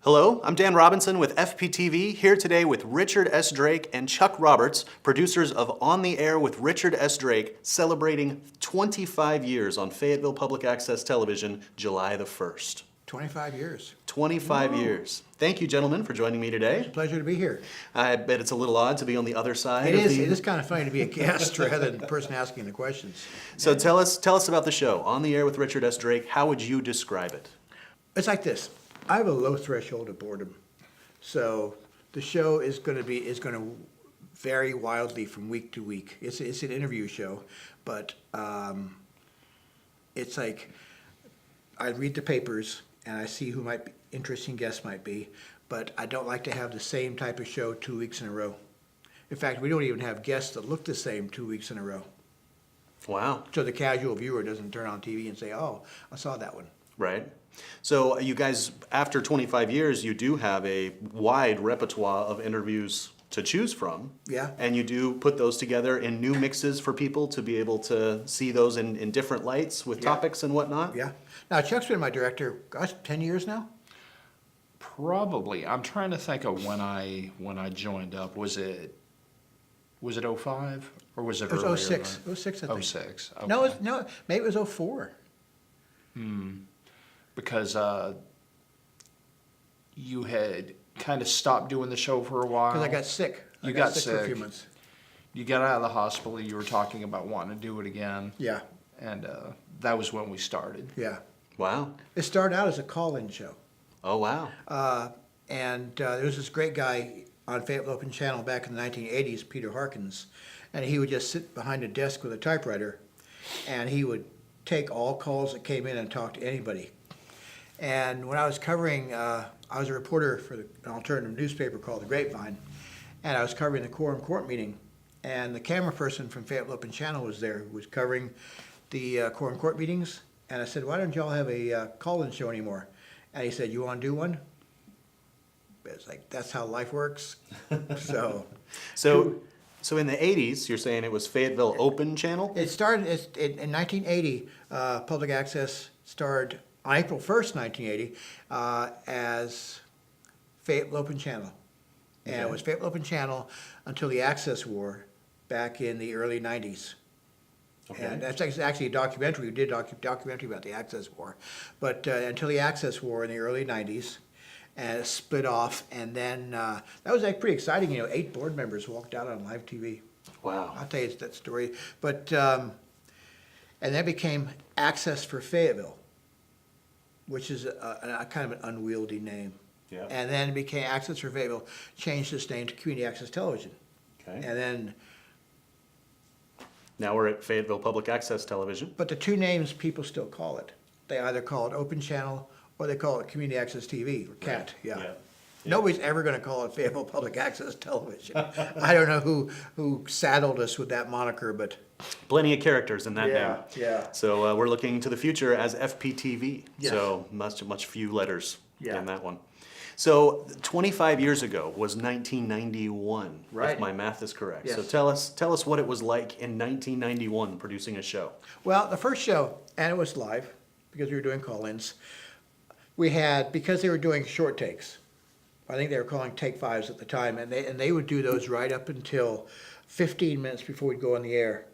Hello, I'm Dan Robinson with FPTV, here today with Richard S. Drake and Chuck Roberts, producers of On the Air with Richard S. Drake, celebrating 25 years on Fayetteville Public Access Television, July the 1st. 25 years. 25 years. Thank you, gentlemen, for joining me today. It's a pleasure to be here. I bet it's a little odd to be on the other side. It is kind of funny to be a guest rather than the person asking the questions. So tell us about the show, On the Air with Richard S. Drake. How would you describe it? It's like this. I have a low threshold of boredom. So the show is going to vary wildly from week to week. It's an interview show, but it's like I read the papers and I see who interesting guests might be, but I don't like to have the same type of show 2 weeks in a row. In fact, we don't even have guests that look the same 2 weeks in a row. Wow. So the casual viewer doesn't turn on TV and say, oh, I saw that one. Right. So you guys, after 25 years, you do have a wide repertoire of interviews to choose from. Yeah. And you do put those together in new mixes for people to be able to see those in different lights with topics and whatnot? Yeah. Now, Chuck's been my director, gosh, 10 years now? Probably. I'm trying to think of when I joined up. Was it 05 or was it It was earlier? 06. 06, I think. 06. Okay. No, maybe it was 04. Because you had kind of stopped doing the show for a while. Because I got sick. You I got for a sick. few months. You got out of the hospital. You were talking about wanting to do it again. Yeah, And that was when we started. yeah. Wow. It started out as a call-in show. Oh, wow. And there was this great guy on Fayetteville Open Channel back in the 1980s, Peter Harkins, and he would just sit behind a desk with a typewriter, and he would take all calls that came in and talk to anybody. And when I was covering, I was a reporter for an alternative newspaper called The Grapevine, and I was covering the Quorum Court meeting, and the camera person from Fayetteville Open Channel was there, who was covering the Quorum Court meetings, and I said, why don't y'all have a call-in show anymore? And he said, you want to do one? It's like, that's how life works. So in the 80s, you're saying it was Fayetteville Open Channel? it started in 1980. Public Access started on April 1st, 1980, as Fayetteville Open Channel. And Okay. it was Fayetteville Open Channel until the Access War back in the early 90s. Okay. And that's actually a documentary. We did a documentary about the Access War. But until the Access War in the early 90s, and it split off. And then that was like pretty exciting. 8 board members walked out on live TV. Wow. I'll tell you that story. But and that became Access for Fayetteville, which is a kind of an unwieldy name. Yeah. And then it became Access for Fayetteville, changed its name to Community Access Television. Okay. And then, Now we're at Fayetteville Public Access Television. but the two names people still call it. They either call it Open Channel or they call it Community Access TV, or CAT, yeah. Nobody's ever going to call it Fayetteville Public Access Television. I don't know who saddled us with that moniker, but Plenty of characters in that Yeah, name. yeah. So we're looking to the future as FPTV. Yes. So much few letters Yeah. in that one. So 25 years ago was 1991, Right. if my math is correct. Yes. So tell us what it was like in 1991 producing a show. well, the first show, and it was live because we were doing call-ins. We had, because they were doing short takes, I think they were calling take fives at the time, and they would do those right up until 15 minutes before we'd go on the air.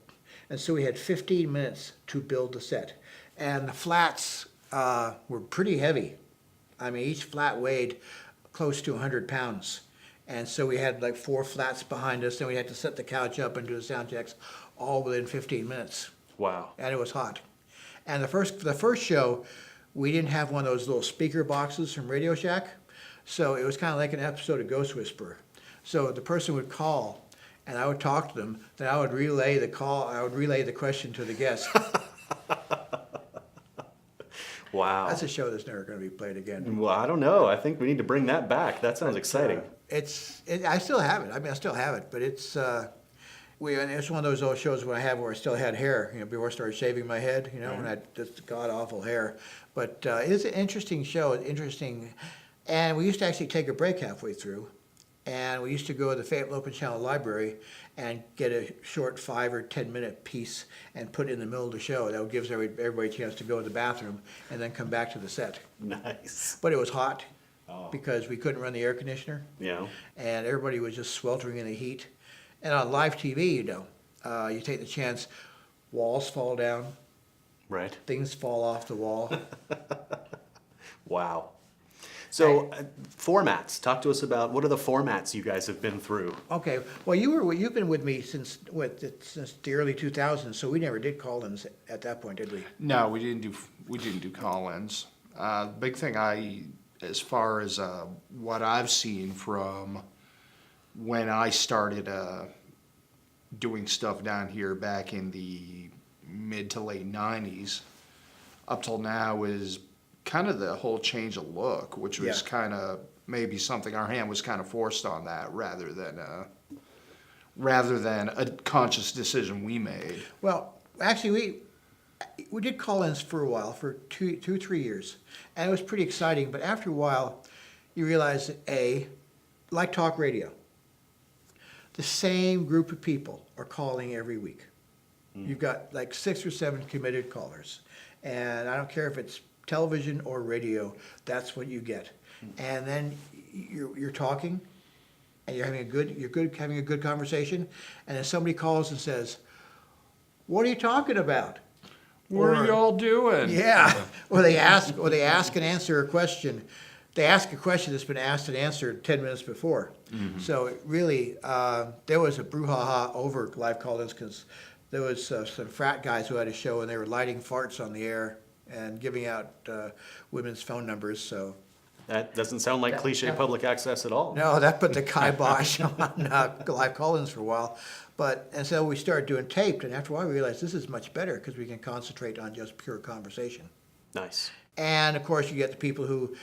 And so we had 15 minutes to build the set. And the flats were pretty heavy. I mean, each flat weighed close to 100 pounds. And so we had like 4 flats behind us, and we had to set the couch up and do the sound checks all within 15 minutes. Wow. And it was hot. And the first show, we didn't have one of those little speaker boxes from Radio Shack, so it was kind of like an episode of Ghost Whisperer. So the person would call, and I would talk to them, then I would relay the call, I would relay the question to the guest. Wow. That's a show that's never going to be played again. Well, I don't know. I think we need to bring that back. That sounds exciting. I still have it. I mean, I still have it, but it's and it's one of those old shows where I still had hair, before I started shaving my head, and I had this god awful hair. But it's an interesting show. It's interesting, and we used to actually take a break halfway through, and we used to go to the Fayetteville Open Channel Library and get a short 5 or 10 minute piece and put it in the middle of the show. That gives everybody a chance to go to the bathroom and then come back to the set. Nice. But it was hot. because we couldn't run the air conditioner, Yeah. and everybody was just sweltering in the heat. And on live TV, you take the chance, walls fall down, Right. things fall off the wall. Wow. So formats. Talk to us about what are the formats you guys have been through. Okay, well, you've been with me since the early 2000s, so we never did call-ins at that point, did we? No, we didn't do call-ins. Big thing as far as what I've seen from when I started doing stuff down here back in the mid to late 90s up till now is kind of the whole change of look, which was Yeah. kind of maybe something our hand was kind of forced on that rather than a conscious decision we made. Well, actually, we did call-ins for a while, for 3 years, and it was pretty exciting. But after a while, you realize that like talk radio, the same group of people are calling every week. You've got like 6 or 7 committed callers, and I don't care if it's television or radio, that's what you get. And then you're talking, and you're having a good conversation, and then somebody calls and says, "What are you talking about?" What are y'all doing? Yeah, or they ask and answer a question. They ask a question that's been asked and answered 10 minutes before. Mm-hmm. So it really, there was a brouhaha over live call-ins because there was some frat guys who had a show and they were lighting farts on the air and giving out women's phone numbers. So That doesn't sound like cliche public access at all. no, that put the kibosh on live call-ins for a while. And so we started doing taped, and after a while we realized this is much better because we can concentrate on just pure conversation. Nice. And of course, you get the people who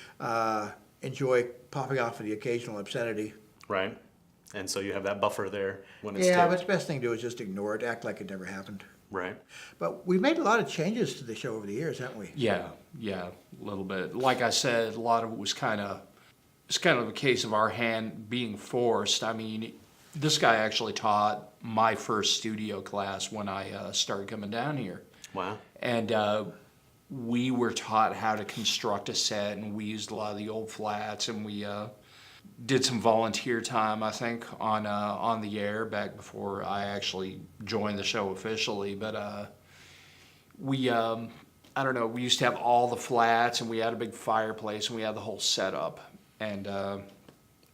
enjoy popping off of the occasional obscenity. Right. And so you have that buffer there when it's Yeah, taped. but the best thing to do is just ignore it, act like it never happened. Right. But we've made a lot of changes to the show over the years, haven't we? Yeah, a little bit. Like I said, a lot of it was kind of a case of our hand being forced. I mean, this guy actually taught my first studio class when I started coming down here. Wow. And we were taught how to construct a set, and we used a lot of the old flats, and we did some volunteer time, I think, on the air back before I actually joined the show officially. But we, I don't know, we used to have all the flats, and we had a big fireplace, and we had the whole setup. And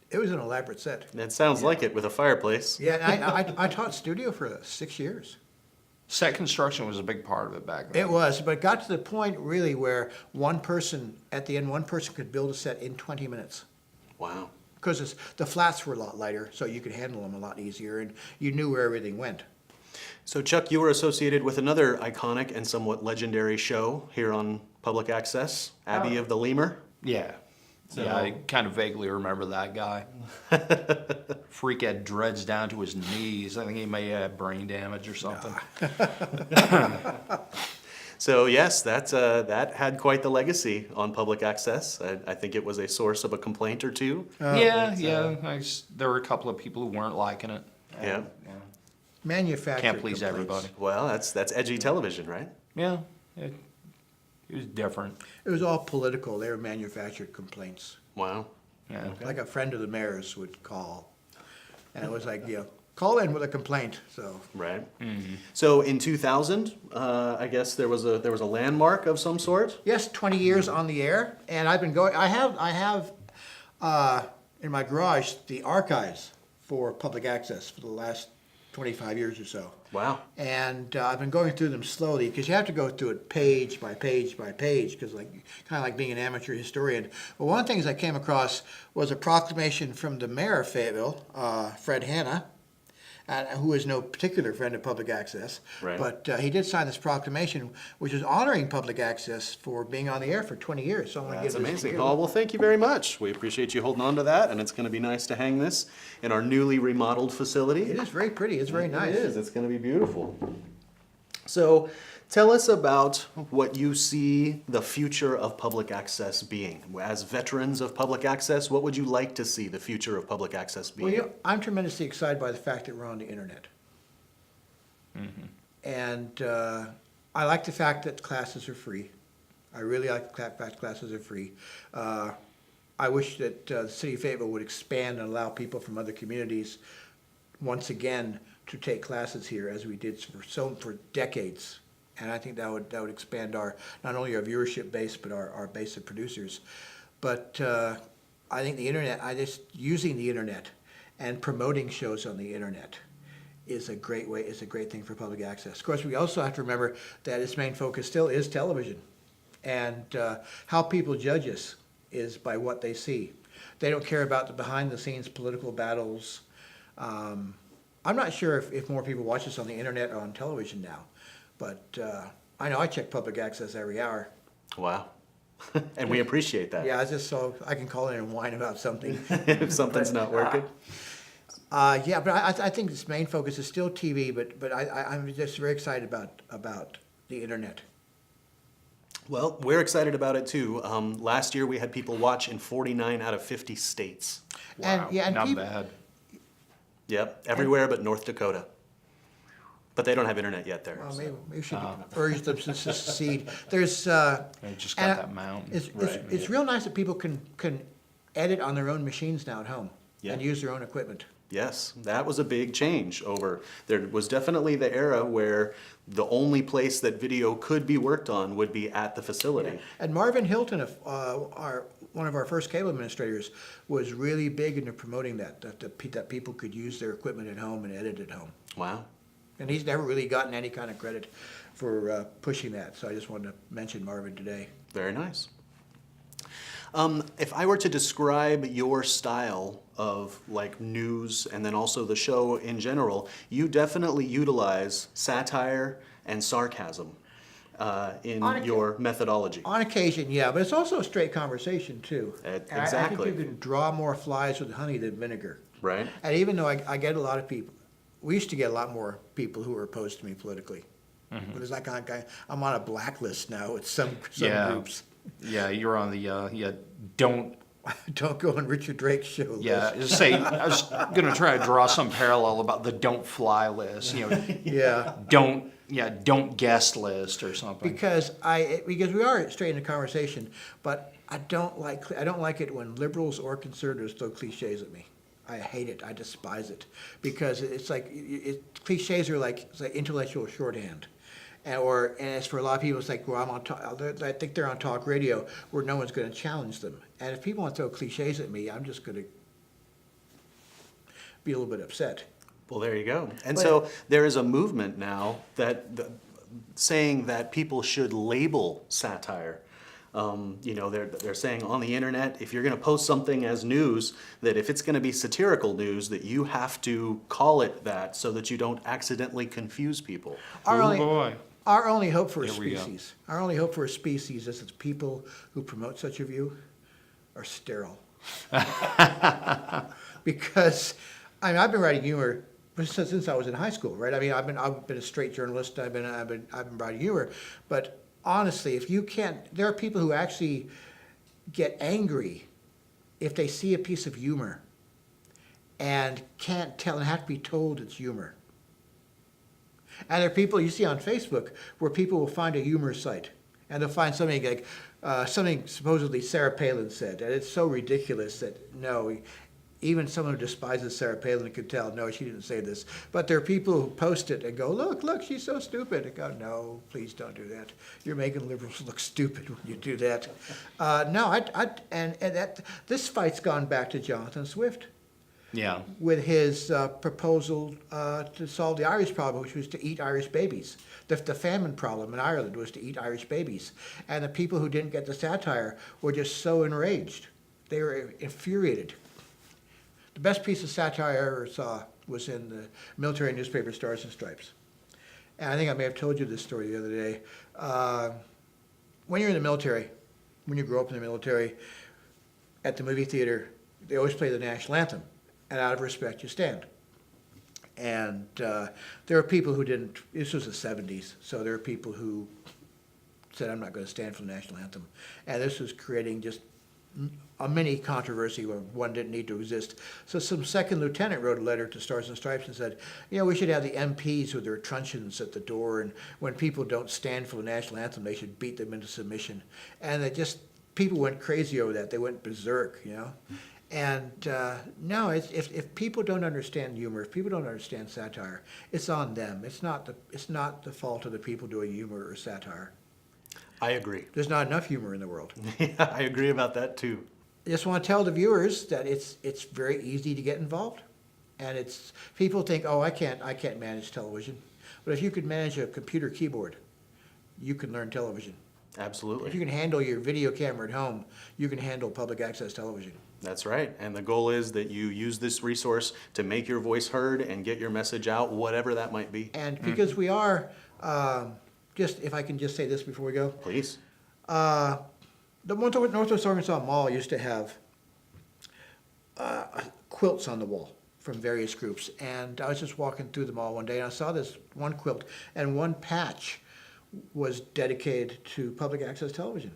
It was an elaborate set. It sounds like it with a fireplace. Yeah, and I taught studio for 6 years. set construction was a big part of it back then. It was, but it got to the point really where at the end, one person could build a set in 20 minutes. Wow. Because the flats were a lot lighter, so you could handle them a lot easier, and you knew where everything went. So Chuck, you were associated with another iconic and somewhat legendary show here on Public Access, Abbey of the Lemur. Yeah. Yeah, I kind of vaguely remember that guy. Freak had dreads down to his knees. I think he may have brain damage or something. So yes, that had quite the legacy on Public Access. I think it was a source of a complaint or two. There were a couple of people who weren't liking it. Yeah. Manufactured Can't please complaints. everybody. Well, that's edgy television, right? Yeah, it was different. It was all political. They were manufactured complaints. Wow. Yeah. Like a friend of the mayor's would call. And it was like, call in with a complaint, so. Right. Mm-hmm. So in 2000, I guess there was a landmark of some sort. Yes, 20 years on the air, and I've been going, I have in my garage, the archives for Public Access for the last 25 years or so. Wow. And I've been going through them slowly because you have to go through it page by page by page because kind of like being an amateur historian. But one of the things I came across was a proclamation from the mayor of Fayetteville, Fred Hanna, who is no particular friend of Public Access. Right. But he did sign this proclamation, which is honoring Public Access for being on the air for 20 years. So I want to That's give this amazing. to you. Oh, well, thank you very much. We appreciate you holding on to that, and it's going to be nice to hang this in our newly remodeled facility. It is very pretty. It's very nice. It is. It's going to be beautiful. So tell us about what you see the future of Public Access being. As veterans of Public Access, what would you like to see the future of Public Access being? Well, I'm tremendously excited by the fact that we're on the internet. Mm-hmm. And I like the fact that classes are free. I really like the fact classes are free. I wish that the city of Fayetteville would expand and allow people from other communities once again to take classes here as we did for decades. And I think that would expand our, not only our viewership base, but our base of producers. But I think the internet, using the internet and promoting shows on the internet is a great way, is a great thing for public access. Of course, we also have to remember that its main focus still is television. And how people judge us is by what they see. They don't care about the behind-the-scenes political battles. I'm not sure if more people watch us on the internet or on television now, but I know I check public access every hour. Wow. And we appreciate that. Yeah, just so I can call in and whine about something. If something's not working. Yeah, but I think its main focus is still TV, but I'm just very excited about the internet. Well, we're excited about it too. Last year we had people watch in 49 out of 50 states. Wow, And not people, bad. Yep, everywhere but North Dakota. But they don't have internet yet there. Well, so. maybe we should urge them to secede. There's They just got and that mountain. it's real nice that people can edit on their own machines now at home Yeah. and use their own equipment. Yes, that was a big change over. There was definitely the era where the only place that video could be worked on would be at the facility. And Marvin Hilton, one of our first cable administrators, was really big into promoting that people could use their equipment at home and edit at home. Wow. And he's never really gotten any kind of credit for pushing that. So I just wanted to mention Marvin today. Very nice. If I were to describe your style of like news and then also the show in general, you definitely utilize satire and sarcasm in your methodology. On occasion, yeah, but it's also a straight conversation too. And I Exactly. think you can draw more flies with honey than vinegar. Right? And even though I get a lot of people, we used to get a lot more people who were opposed to me politically. Mm-hmm. But it's like I'm on a blacklist now with some Yeah. groups. Yeah, you're on the don't. Don't go on Richard Drake's show. Yeah, just say I was gonna try to draw some parallel about the don't fly list. You know, Yeah. don't guest list or something. Because we are straight in a conversation, but I don't like it when liberals or conservatives throw cliches at me. I hate it. I despise it because it's like cliches are it's like intellectual shorthand. And as for a lot of people, it's like, well, I think they're on talk radio where no one's going to challenge them. And if people want to throw cliches at me, I'm just going to be a little bit upset. Well, there you go. And But- so there is a movement now saying that people should label satire. They're saying on the internet, if you're going to post something as news, that if it's going to be satirical news, that you have to call it that so that you don't accidentally confuse people. Oh boy. Our only hope for a Here we go. species, our only hope for a species is that people who promote such a view are sterile. Because I've been writing humor since I was in high school, right? I mean, I've been a straight journalist. I've been writing humor, but honestly, if you can't, there are people who actually get angry if they see a piece of humor and can't tell and have to be told it's humor. And there are people you see on Facebook where people will find a humor site and they'll find something like something supposedly Sarah Palin said, and it's so ridiculous that no, even someone who despises Sarah Palin could tell, no, she didn't say this. But there are people who post it and go, look, she's so stupid. And go, no, please don't do that. You're making liberals look stupid when you do that. This fight's gone back to Jonathan Swift Yeah. with his proposal to solve the Irish problem, which was to eat Irish babies. The famine problem in Ireland was to eat Irish babies. And the people who didn't get the satire were just so enraged. They were infuriated. The best piece of satire I ever saw was in the military newspaper Stars and Stripes. And I think I may have told you this story the other day. When you're in the military, when you grow up in the military, at the movie theater, they always play the national anthem. And out of respect, you stand. And there are people who didn't, this was the 70s, so there are people who said, I'm not going to stand for the national anthem. And this was creating just a mini controversy where one didn't need to exist. So some second lieutenant wrote a letter to Stars and Stripes and said, we should have the MPs with their truncheons at the door, and when people don't stand for the national anthem, they should beat them into submission. And people went crazy over that. They went berserk, you know. And no, if people don't understand humor, if people don't understand satire, it's on them. It's not the fault of the people doing humor or satire. I agree. There's not enough humor in the world. Yeah, I agree about that too. I just want to tell the viewers that it's very easy to get involved, and it's people think, oh, I can't manage television, but if you could manage a computer keyboard, you can learn television. If you Absolutely. can handle your video camera at home, you can handle public access television. That's right. And the goal is that you use this resource to make your voice heard and get your message out, whatever that might be. And because we are, just if I can just say this before we go, Please. the Northwest Arkansas Mall used to have quilts on the wall from various groups. And I was just walking through the mall one day and I saw this one quilt and one patch was dedicated to public access television.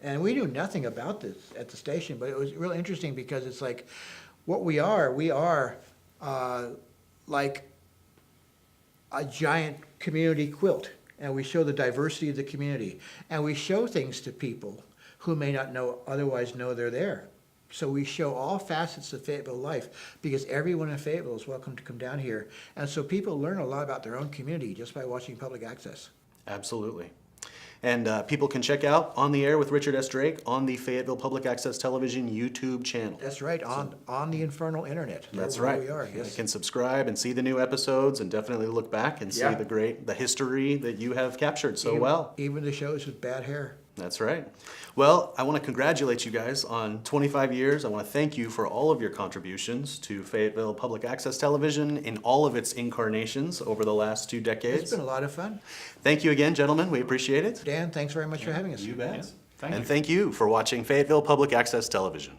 And we knew nothing about this at the station, but it was really interesting because it's like what we are like a giant community quilt. And we show the diversity of the community. And we show things to people who may not otherwise know they're there. So we show all facets of Fayetteville life because everyone in Fayetteville is welcome to come down here. And so people learn a lot about their own community just by watching public access. Absolutely. And people can check out On the Air with Richard S. Drake on the Fayetteville Public Access Television YouTube channel. That's right, on the infernal internet. That's Where right. we are, They yes. can subscribe and see the new episodes and definitely look back and see Yeah. the history that you have captured so well. Even the shows with bad hair. That's right. Well, I want to congratulate you guys on 25 years. I want to thank you for all of your contributions to Fayetteville Public Access Television in all of its incarnations over the last 2 It's decades. been a lot of fun. Thank you again, gentlemen. We appreciate it. Dan, thanks very much for having us. You bet. Thank And you. thank you for watching Fayetteville Public Access Television.